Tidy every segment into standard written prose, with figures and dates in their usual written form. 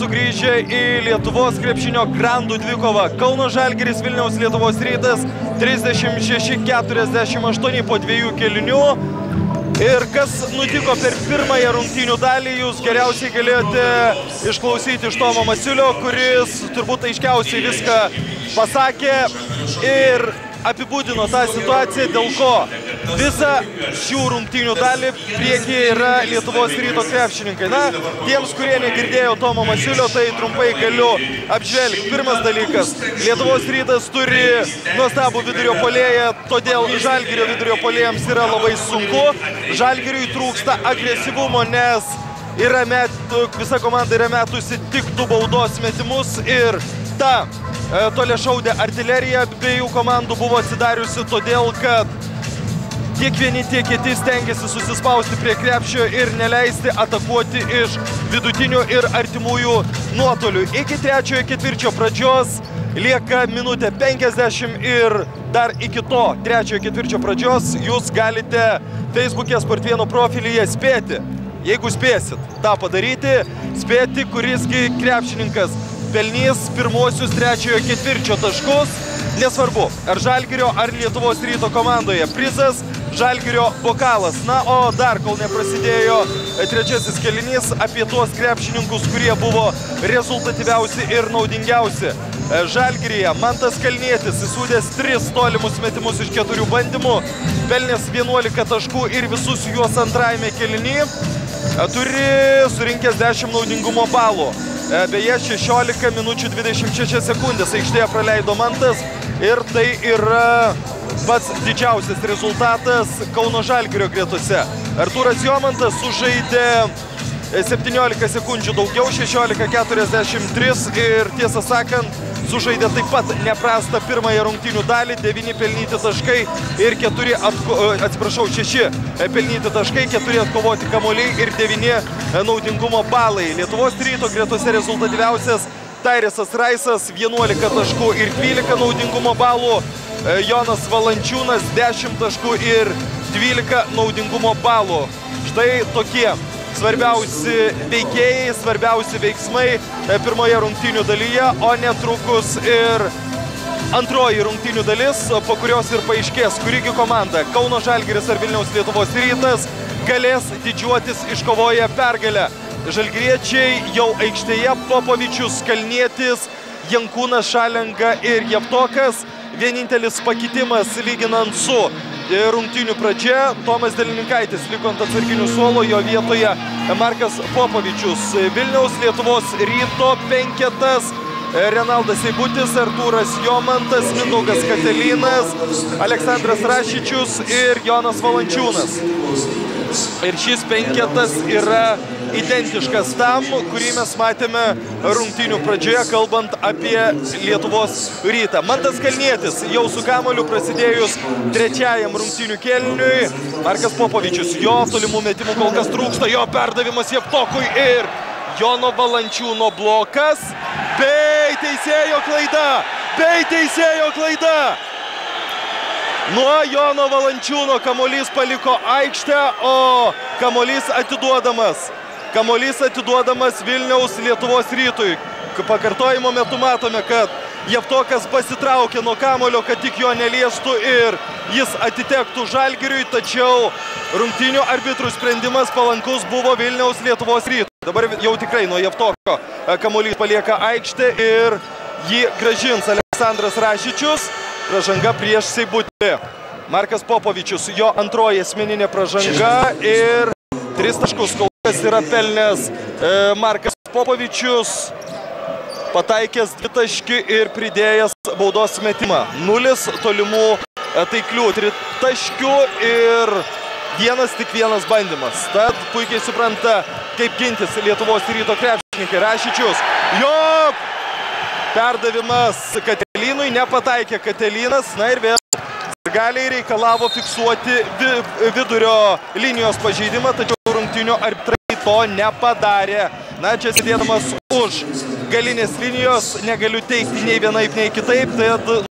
sugrįžę į Lietuvos krepšinio grandų dvikovą. Kauno Žalgiris Vilniaus Lietuvos Rytas 36-48 po 2 kėlinių. Ir kas nutiko per pirmąją rungtynių dalį, jūs geriausiai galėjote išklausyti iš Tomo Masiulio, kuris turbūt aiškiausiai viską pasakė ir apibūdino tą situaciją, dėl ko visą šių rungtynių dalį priekyje yra Lietuvos Ryto krepšininkai. Na, tiems, kurie negirdėjo Tomo Masiulio, tai trumpai galiu apžvelgti. Pirmas dalykas, Lietuvos Rytas turi nuostabų vidurio puolėją, todėl Žalgirio vidurio puolėjams yra labai sunku. Žalgiriui trūksta agresyvumo, nes visa komanda yra metusi tik 2 baudos metimus ir ta toliašaudė artilerija abiejų komandų buvo atsidariusi, todėl kad tiek vieni, tiek kiti stengiasi susispausti prie krepšio ir neleisti atakuoti iš vidutinių ir artimųjų nuotolių. Iki trečiojo ketvirčio pradžios lieka minutė 50 ir dar iki to trečiojo ketvirčio pradžios jūs galite Facebook'e Sportvieno profilyje spėti, jeigu spėsit tą padaryti, spėti, kurisgi krepšininkas pelnys pirmosius trečiojo ketvirčio taškus, nesvarbu, ar Žalgirio, ar Lietuvos Ryto komandoje. Prizas Žalgirio bokalas. Na, o dar, kol neprasidėjo trečiasis kėlinys, apie tuos krepšininkus, kurie buvo rezultatyviausi ir naudingiausi. Žalgiryje Mantas Kalnietis įsūdęs 3 tolimus metimus iš 4 bandymų, pelnęs 11 taškų ir visus juos antrajame kėlinyje, turi surinkęs 10 naudingumo balų. Beje, 16 minučių 26 sekundės aikštėje praleido Mantas ir tai yra pats didžiausias rezultatas Kauno Žalgirio gretose. Artūras Jomantas sužaidė 17 sekundžių daugiau, 16:43 ir tiesą sakant, sužaidė taip pat neprastą pirmąją rungtynių dalį, 9 pelnyti taškai ir 6 pelnyti taškai, 4 atkovoti kamuoliai ir 9 naudingumo balai. Lietuvos Ryto gretose rezultatyviausias Tairesas Raisas, 11 taškų ir 12 naudingumo balų. Jonas Valančiūnas, 10 taškų ir 12 naudingumo balų. Štai tokie svarbiausi veikėjai, svarbiausi veiksmai pirmoje rungtynių dalyje, o netrukus ir antroji rungtynių dalis, po kurios ir paaiškės, kurigi komanda, Kauno Žalgiris ar Vilniaus Lietuvos Rytas, galės didžiuotis iškovoję pergalę. Žalgiriečiai jau aikštėje, Popovičius, Kalnietis, Jankūnas, Šalenga ir Javtokas. Vienintelis pakitimas lyginant su rungtynių pradžia, Tomas Delininkaitis liko ant atsarginių suolo, jo vietoje Markas Popovičius. Vilniaus Lietuvos Ryto penketas, Renaldas Eibutis, Artūras Jomantas, Mindaugas Katelinas, Aleksandras Rašičius ir Jonas Valančiūnas. Ir šis penketas yra identiškas tam, kurį mes matėme rungtynių pradžioje, kalbant apie Lietuvos Rytą. Mantas Kalnietis jau su kamuoliu prasidėjus trečiajam rungtynių kėliniui. Markas Popovičius, jo tolimų metimų kol kas trūksta, jo perdavimas Javtokui ir Jono Valančiūno blokas. Bei teisėjo klaida! Nuo Jono Valančiūno kamuolys paliko aikštę, o kamuolys atiduodamas Vilniaus Lietuvos Rytui. Pakartojimo metu matome, kad Javtokas pasitraukė nuo kamuolio, kad tik jo neliestų ir jis atitektų Žalgiriui, tačiau rungtynių arbitrų sprendimas palankus buvo Vilniaus Lietuvos Rytui. Dabar jau tikrai nuo Javtoko kamuolys palieka aikštę ir jį gražins Aleksandras Rašičius. Pražanga prieš Seibutį. Markas Popovičius, jo antroji asmeninė pražanga ir 3 taškus kol kas yra pelnęs Markas Popovičius, pataikęs 2 taškį ir pridėjęs baudos metimą. 0 tolimų taiklių, 3 taškių ir tik vienas bandymas. Tad puikiai supranta, kaip gintis Lietuvos Ryto krepšininkai. Rašičius, jo perdavimas Katelinui, nepataikė Katelinas, na ir vėl sirgaliai reikalavo fiksuoti vidurio linijos pažeidimą, tačiau rungtynių arbitrai to nepadarė. Na, čia sėdėdamas už galinės linijos negaliu teikti nei vienaip, nei kitaip, tai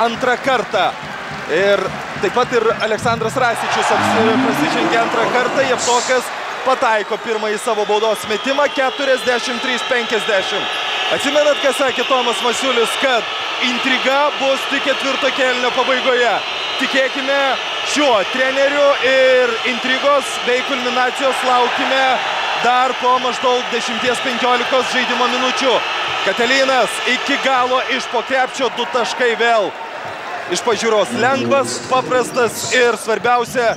antrą kartą. Ir taip pat ir Aleksandras Rasičius prasižengė antrą kartą. Javtokas pataiko pirmąjį savo baudos metimą 43-50. Atsimenat, ką sakė Tomas Masiulis, kad intriga bus tik ketvirto kėlinio pabaigoje. Tikėkime šiuo treneriu ir intrigos bei kulminacijos laukime dar po maždaug 10-15 žaidimo minučių. Katelynas iki galo iš po krepšio 2 taškai vėl. Iš pažiūros lengvas, paprastas ir svarbiausia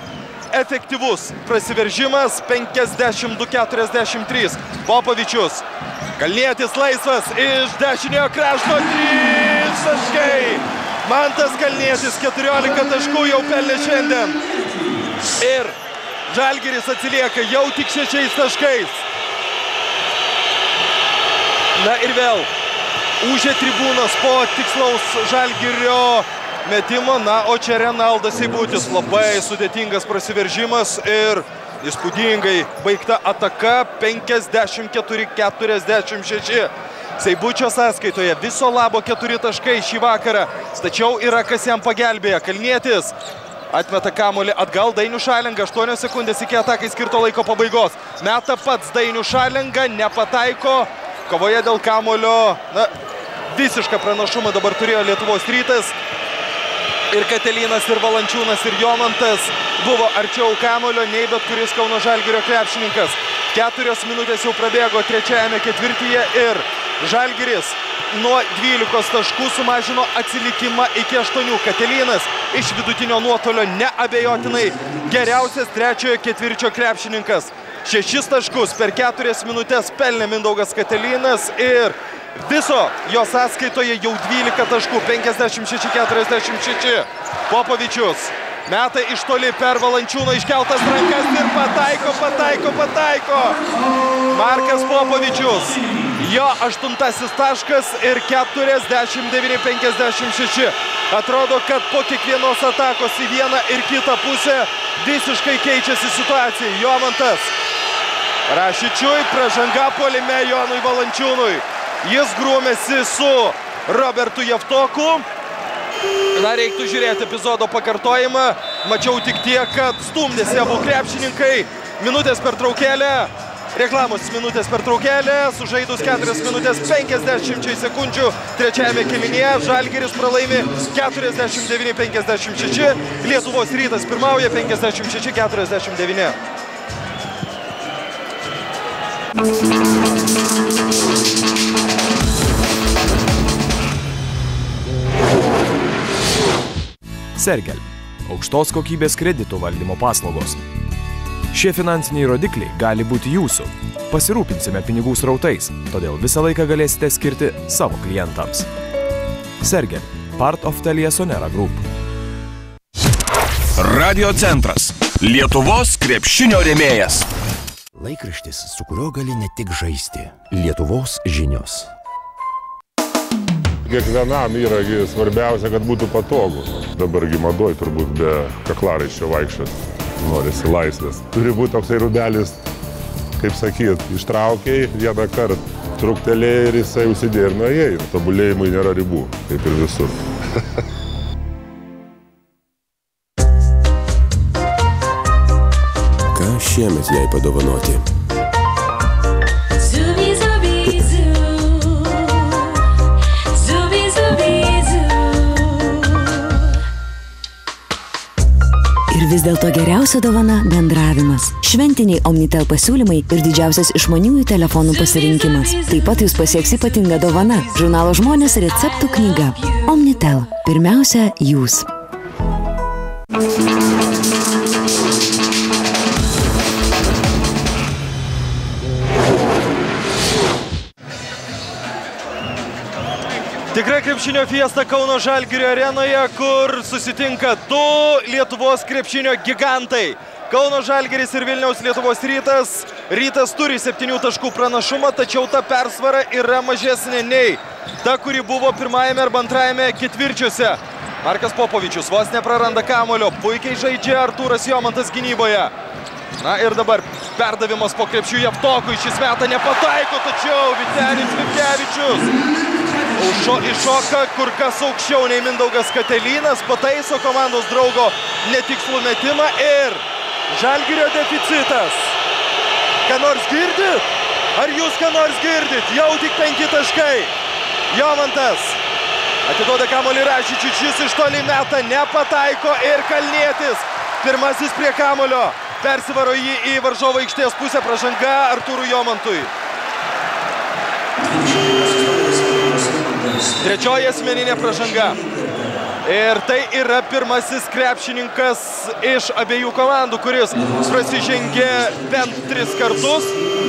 efektyvus prasiveržimas 52-43. Popovičius. Kalnietis laisvas iš dešiniojo krašto 3 taškai. Mantas Kalnietis 14 taškų jau pelnė šiandien. Ir Žalgiris atsilieka jau tik 6 taškais. Na ir vėl ūžė tribūnas po tikslaus Žalgirio metimo. Na, o čia Renaldas Seibutis. Labai sudėtingas prasiveržimas ir įspūdingai baigta ataka 54-46. Seibučio sąskaitoje viso labo 4 taškai šį vakarą. Tačiau yra kas jam pagelbėja. Kalnietis atmeta kamuolį atgal. Dainius Šalenga 8 sekundės iki atakai skirto laiko pabaigos. Meta pats Dainius Šalenga, nepataiko. Kovoje dėl kamuolio, na, visišką pranašumą dabar turėjo Lietuvos Rytas. Ir Katelynas, ir Valančiūnas, ir Jomantas buvo arčiau kamuolio nei bet kuris Kauno Žalgirio krepšininkas. 4 minutės jau prabėgo trečiajame ketvirtyje ir Žalgiris nuo 12 taškų sumažino atsilikimą iki 8. Katelynas iš vidutinio nuotolio neabejotinai geriausias trečiojo ketvirčio krepšininkas. 6 taškus per 4 minutės pelnė Mindaugas Katelynas ir viso jo sąskaitoje jau 12 taškų, 56-46. Popovičius meta iš toli per Valančiūno iškeltas rankas ir pataiko. Markas Popovičius, jo 8 taškas ir 49-56. Atrodo, kad po kiekvienos atakos į vieną ir kitą pusę visiškai keičiasi situacija. Jomantas Rašičiui, pražanga puolime Jonui Valančiūnui. Jis grūmėsi su Robertu Javtoku. Na, reiktų žiūrėti epizodo pakartojimą. Mačiau tik tiek, kad stumdėsi abu krepšininkai. Minutės pertraukėlė. Reklamos minutės pertraukėlė. Sužaidus 4 minutės 50 sekundžių trečiajame kėlinyje. Žalgiris pralaimi 49-56. Lietuvos Rytas pirmauja 56-49. Sergel – aukštos kokybės kreditų valdymo paslaugos. Šie finansiniai rodikliai gali būti jūsų. Pasirūpinsime pinigų srautais, todėl visą laiką galėsite skirti savo klientams. Sergel – part of Telia Sonera Group. Radio centras – Lietuvos krepšinio rėmėjas. Laikraštis, su kuriuo gali ne tik žaisti. Lietuvos žinios. Kiekvienam yra svarbiausia, kad būtų patogu. Dabargi madoj turbūt be kaklaraiščio vaikščios. Norisi laisvės. Turi būti toksai rubelis, kaip sakyt, ištraukiai vieną kartą, truktelėjai ir jisai užsidėjo ir nuėjai. Tobulėjimui nėra ribų, kaip ir visur. Ką šiemet jai padovanoti? Ir vis dėlto geriausia dovana – bendravimas. Šventiniai Omnitel pasiūlymai ir didžiausias išmaniųjų telefonų pasirinkimas. Taip pat jūs pasieks ypatinga dovana – žurnalo Žmonės receptų knyga. Omnitel. Pirmiausia, jūs. Tikra krepšinio fiesta Kauno Žalgirio arenoje, kur susitinka 2 Lietuvos krepšinio gigantai. Kauno Žalgiris ir Vilniaus Lietuvos Rytas. Rytas turi 7 taškų pranašumą, tačiau ta persvara yra mažesnė nei ta, kuri buvo pirmajame arba antrajame ketvirčiuose. Markas Popovičius vos nepraranda kamuolio, puikiai žaidžia Artūras Jomantas gynyboje. Na ir dabar perdavimas po krepšių Javtokui, šis metą nepataiko, tačiau Vytenis Vipkevičius Iššoka kur kas aukščiau nei Mindaugas Katelynas, pataiso komandos draugo netikslų metimą ir Žalgirio deficitas. Ką nors girdit? Ar jūs ką nors girdit? Jau tik 5 taškai. Jomantas atiduoda kamuolį Rašičiui, šis iš toli meta, nepataiko ir Kalnietis. Pirmasis prie kamuolio. Persivaro jį į varžovo aikštės pusę, pražanga Artūrui Jomantui. Trečioji asmeninė pražanga. Ir tai yra pirmasis krepšininkas iš abiejų komandų, kuris prasižengė bent 3 kartus.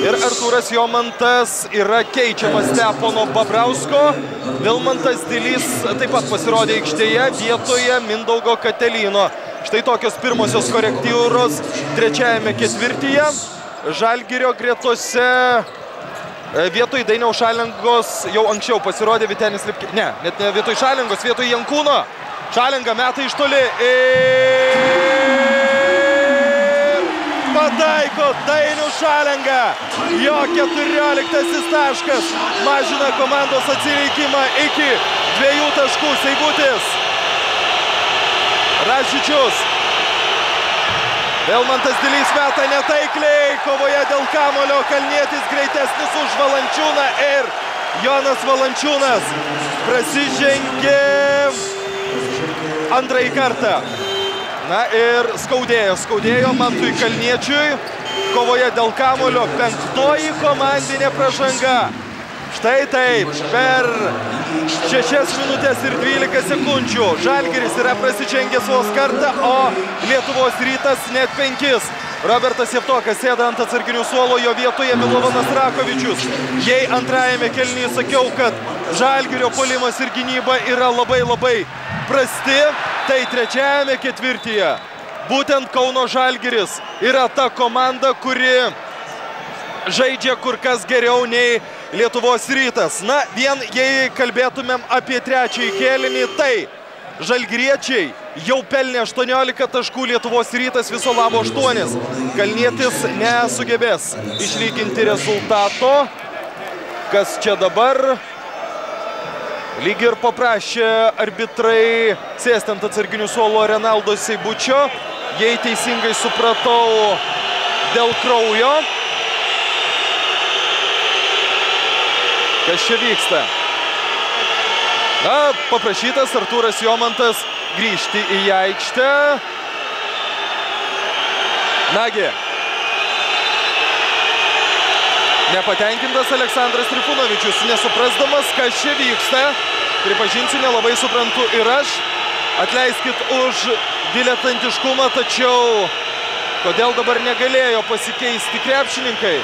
Ir Artūras Jomantas yra keičiamas Stepono Babrausko. Vilmantas Dilys taip pat pasirodė aikštėje vietoje Mindaugo Katelyno. Štai tokios pirmosios korektyros trečiajame ketvirtyje. Žalgirio gretose vietoj Dainiaus Šalengos jau anksčiau pasirodė Vytenis Lipkevičius. Ne, net ne vietoj Šalengos, vietoj Jankūno. Šalenga meta iš toli ir pataiko Dainius Šalenga. Jo 14 taškas mažina komandos atsilikimą iki 2 taškų. Seibutis. Rašičius. Vilmantas Dilys meta netaikliai. Kovoje dėl kamuolio Kalnietis greitesnis už Valančiūną ir Jonas Valančiūnas prasižengė antrąjį kartą. Na ir skaudėjo Mantui Kalniečiui. Kovoje dėl kamuolio 5. komandinė pražanga. Štai taip, per 6 minutės ir 12 sekundžių Žalgiris yra prasižengęs vos kartą, o Lietuvos Rytas net 5. Robertas Jevtokas sėda ant atsarginių suolo, jo vietoje Milovanas Rakovičius. Jei antrajame kėlinyje sakiau, kad Žalgirio puolimas ir gynyba yra labai prasti, tai trečiajame ketvirtyje būtent Kauno Žalgiris yra ta komanda, kuri žaidžia kur kas geriau nei Lietuvos Rytas. Na, vien jei kalbėtumėm apie trečiąjį kėlinį, tai žalgiriečiai jau pelnė 18 taškų, Lietuvos Rytas viso labo 8. Kalnietis nesugebės išlyginti rezultato. Kas čia dabar? Lyg ir paprašė arbitrai sėsti ant atsarginių suolo Renaldo Seibučio. Jei teisingai supratau, dėl kraujo. Kas čia vyksta? Na, paprašytas Artūras Jomantas grįžti į aikštę. Nagi. Nepatenkintas Aleksandras Trifunovičius, nesuprasdamas, kas čia vyksta. Pripažinsiu, nelabai suprantu ir aš. Atleiskit už diletantiškumą, tačiau kodėl dabar negalėjo pasikeisti krepšininkai?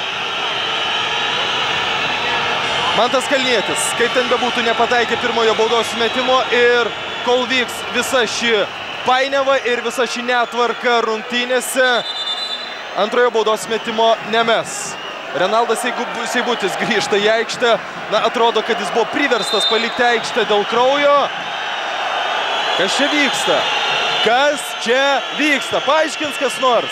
Mantas Kalnietis, kaip ten bebūtų, nepataikė pirmojo baudos metimo ir kol vyks visa ši painiava ir visa ši netvarka rungtynėse, antrojo baudos metimo nemes. Renaldas Seibutis grįžta į aikštę. Na, atrodo, kad jis buvo priverstas palikti aikštę dėl kraujo. Kas čia vyksta? Kas čia vyksta? Paaiškins kas nors.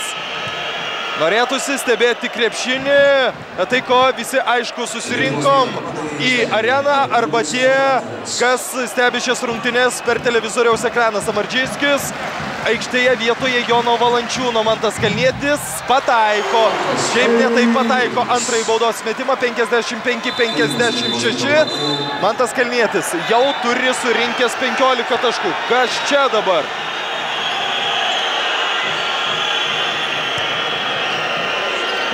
Norėtųsi stebėti krepšinį, tai ko visi aišku susirinkom į areną, arba tie, kas stebi šias rungtynes per televizoriaus ekraną. Samardžyskis aikštėje vietoje Jono Valančiūno. Mantas Kalnietis pataiko. Šiaip ne taip pataiko antrąjį baudos metimą, 55-56. Mantas Kalnietis jau turi surinkęs 15 taškų. Kas čia dabar?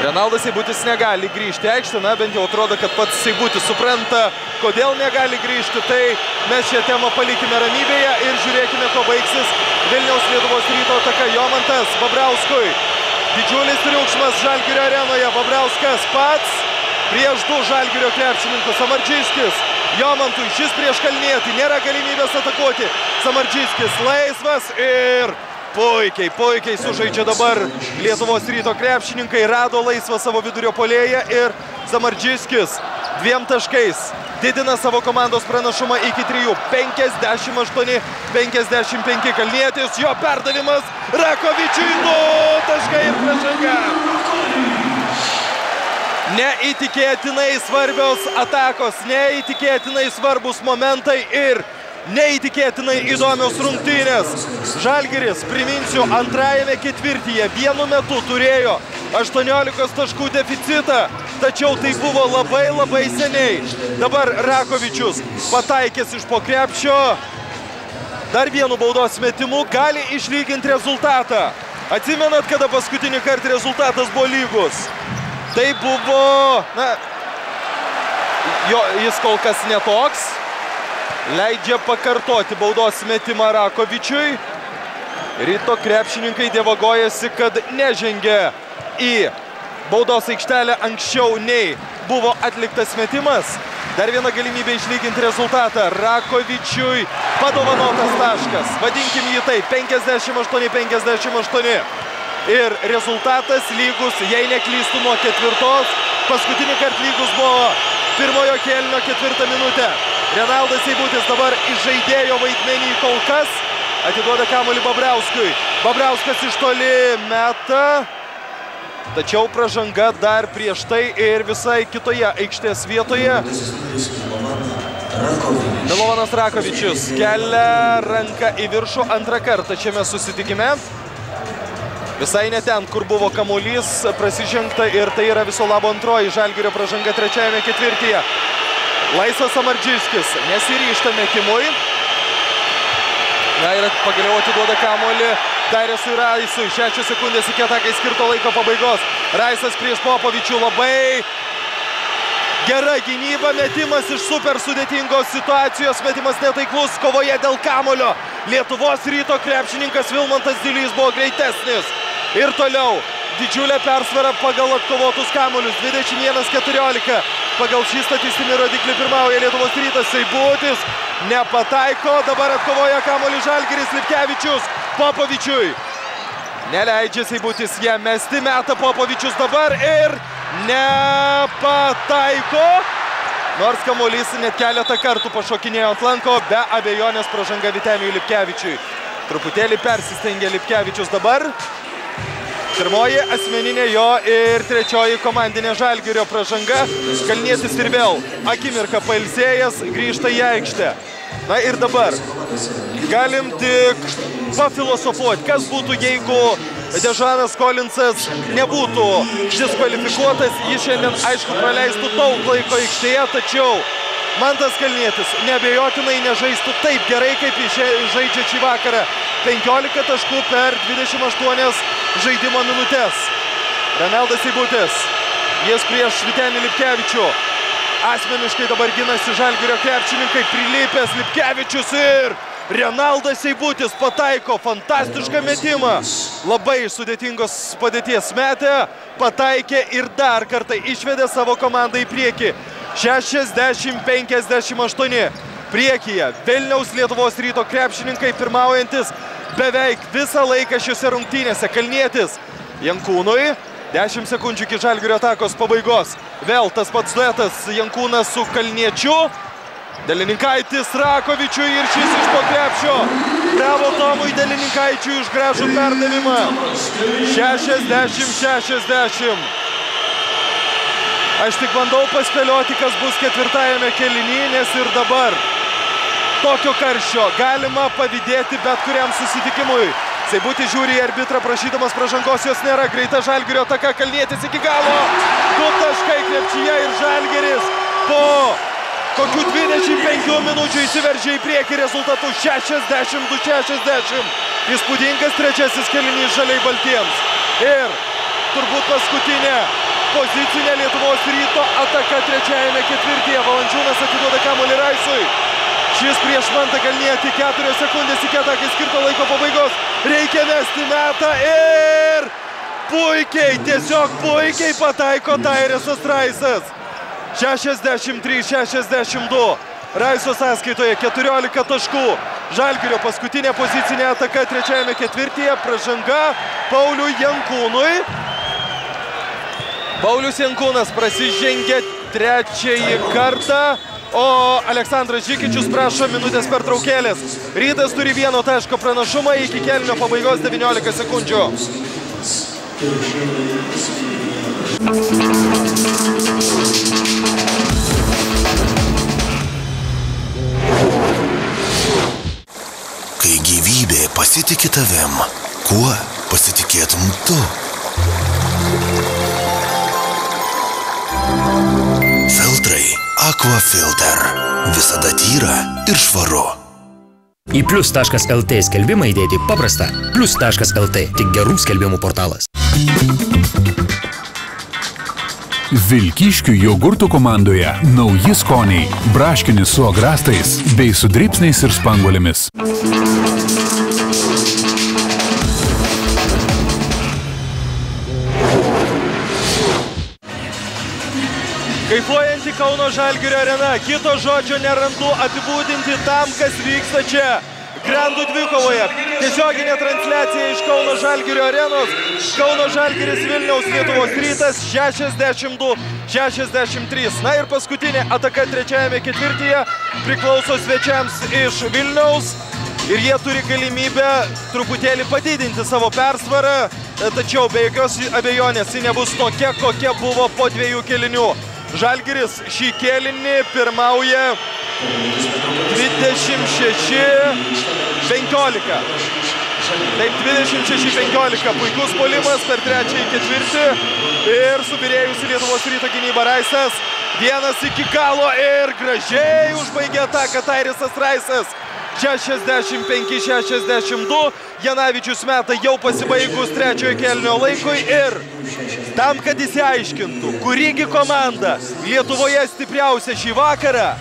Renaldas Seibutis negali grįžti aikštę, na bent jau atrodo, kad pats Seibutis supranta, kodėl negali grįžti. Tai mes šią temą palikime ramybėje ir žiūrėkime, ko baigsis Vilniaus Lietuvos Ryto ataka. Jomantas Babrauskui. Didžiulis triukšmas Žalgirio arenoje. Babrauskas pats prieš 2 Žalgirio krepšininkus. Samardžyskis Jomantui, šis prieš Kalnietį. Nėra galimybės atakuoti. Samardžyskis laisvas ir puikiai sužaidžia dabar Lietuvos Ryto krepšininkai. Rado laisvą savo vidurio puolėją ir Samardžyskis 2 taškais didina savo komandos pranašumą iki 3. 58-55. Kalnietis, jo perdavimas Rakovičiui, 2 taškai ir pražanga. Neįtikėtinai svarbios atakos, neįtikėtinai svarbus momentai ir neįtikėtinai įdomios rungtynės. Žalgiris, priminsiu, antrajame ketvirtyje vienu metu turėjo 18 taškų deficitą, tačiau tai buvo labai seniai. Dabar Rakovičius pataikęs iš po krepšio, dar vienu baudos metimu gali išlyginti rezultatą. Atsimenat, kada paskutinį kartą rezultatas buvo lygus? Tai buvo, jis kol kas netoks. Leidžia pakartoti baudos metimą Rakovičiui. Ryto krepšininkai dievagojasi, kad nežengia į baudos aikštelę anksčiau nei buvo atliktas metimas. Dar viena galimybė išlyginti rezultatą. Rakovičiui padovanotas taškas. Vadinkim jį taip, 58-58. Ir rezultatas lygus, jei neklystų, nuo ketvirtos. Paskutinį kartą lygus buvo pirmojo kėlinio 4 minutę. Renaldas Seibutis dabar iš žaidėjo vaidmenį kol kas. Atiduoda kamuolį Babriauskui. Babriauskas iš toli meta. Tačiau pražanga dar prieš tai ir visai kitoje aikštės vietoje. Milovanas Rakovičius kelia ranką į viršų antrą kartą šiame susitikime. Visai ne ten, kur buvo kamuolys, prasižengta ir tai yra viso labo antroji Žalgirio pražanga trečiajame ketvirtyje. Laisvas Samardžiškis nesiryžta metimui. Ir pagaliau atiduoda kamuolį Dairesui Raisui. 6 sekundės iki atakai skirto laiko pabaigos. Raisas prieš Popovičių, labai gera gynyba, metimas iš super sudėtingos situacijos, metimas netaiklus kovoje dėl kamuolio. Lietuvos Ryto krepšininkas Vilmantas Dilys buvo greitesnis. Ir toliau didžiulė persvara pagal atkovotus kamuolius, 21-14. Pagal šį statistinį rodiklį pirmauja Lietuvos Rytas. Seibutis nepataiko, dabar atkovoja kamuolį Žalgiris. Lipkevičius Popovičiui. Neleidžia Seibutis ją mesti, meta Popovičius dabar ir nepataiko. Nors kamuolys net keletą kartų pašokinėjo ant lanko, be abejonės pražanga Vyteniui Lipkevičiui. Truputėlį persistengė Lipkevičius dabar. Pirmoji asmeninė jo ir trečioji komandinė Žalgirio pražanga. Kalnietis ir vėl akimirką pailsėjęs grįžta į aikštę. Na ir dabar galim tik pafilosofuoti, kas būtų, jeigu Dežanas Kolinsas nebūtų diskvalifikuotas. Jis šiandien, aišku, praleistų daug laiko aikštėje, tačiau Mantas Kalnietis neabejotinai nežaistų taip gerai, kaip žaidžia šį vakarą. 15 taškų per 28 žaidimo minutės. Renaldas Seibutis, jis prieš Vytenį Lipkevičių. Asmeniškai dabar ginasi Žalgirio krepšininkai, prilipęs Lipkevičius ir Renaldas Seibutis pataiko fantastišką metimą. Labai iš sudėtingos padėties metė, pataikė ir dar kartą išvedė savo komandą į priekį. 60-58 priekyje Vilniaus Lietuvos Ryto krepšininkai, pirmaujantis beveik visą laiką šiuose rungtynėse. Kalnietis Jankūnui, 10 sekundžių iki Žalgirio atakos pabaigos. Vėl tas pats duetas Jankūnas su Kalniečiu. Delininkaitis Rakovičiui ir šis iš po krepšio. Bravo Tomui Delininkaičiui už gražų perdavimą. 60-60. Aš tik bandau paspėlioti, kas bus ketvirtajame kėliny, nes ir dabar tokio karščio galima pavydėti bet kuriam susitikimui. Seibutis žiūri į arbitrą prašydamas pražangos, jos nėra. Greita Žalgirio ataka, Kalnietis iki galo. 2 taškai krepšyje ir Žalgiris po kokių 25 minučių įsiveržė į priekį rezultatu 62-60. Įspūdingas trečiasis kėlinys žaliai baltiems. Ir turbūt paskutinė pozicinė Lietuvos Ryto ataka trečiajame ketvirtyje. Valančiūnas atiduoda kamuolį Raisui. Šis prieš Mantą Kalnietį, 4 sekundės iki atakai skirto laiko pabaigos. Reikia mesti metą ir puikiai, tiesiog puikiai pataiko Dairesas Raisas. 63-62. Raiso sąskaitoje 14 taškų. Žalgirio paskutinė pozicinė ataka trečiajame ketvirtyje. Pražanga Pauliui Jankūnui. Paulius Jankūnas prasižengė trečiąjį kartą, o Aleksandras Žikičius prašo minutės pertraukėlės. Rytas turi 1 taško pranašumą iki kėlinio pabaigos 19 sekundžių. Kai gyvybė pasitiki tavim, kuo pasitikėtum tu? Filtrai Aqua Filter. Visada tyra ir švaru. Į plius.lt skelbimą įdėti paprasta. Plius.lt. Tik gerų skelbimų portalas. Vilkyškių jogurtų komandoje nauji skoniai, braškinis su agrastais bei su dribsniais ir spanguolėmis. Kaifuojanti Kauno Žalgirio arena, kito žodžio nerandu apibūdinti tam, kas vyksta čia. Grandų dvikovoje, tiesioginė transliacija iš Kauno Žalgirio arenos. Kauno Žalgiris Vilniaus Lietuvos Rytas 62-63. Na ir paskutinė ataka trečiajame ketvirtyje priklauso svečiams iš Vilniaus. Ir jie turi galimybę truputėlį padidinti savo persvarą, tačiau be jokios abejonės ji nebus tokia, kokia buvo po 2 kėlinių. Žalgiris šį kėlinį pirmauja 26-15. Taip, 26-15. Puikus puolimas per trečiąjį ketvirtį. Ir subirėjusi Lietuvos Ryto gynyba Raisas. Vienas iki galo ir gražiai užbaigė ataką Tairisas Raisas. 65-62. Janavičius meta jau pasibaigus trečiojo kėlinio laikui ir tam, kad įsiaiškintų, kurigi komanda Lietuvoje stipriausia šį vakarą,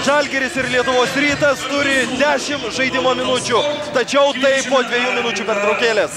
Žalgiris ir Lietuvos Rytas turi 10 žaidimo minučių, tačiau tai po 2 minučių pertraukėlės.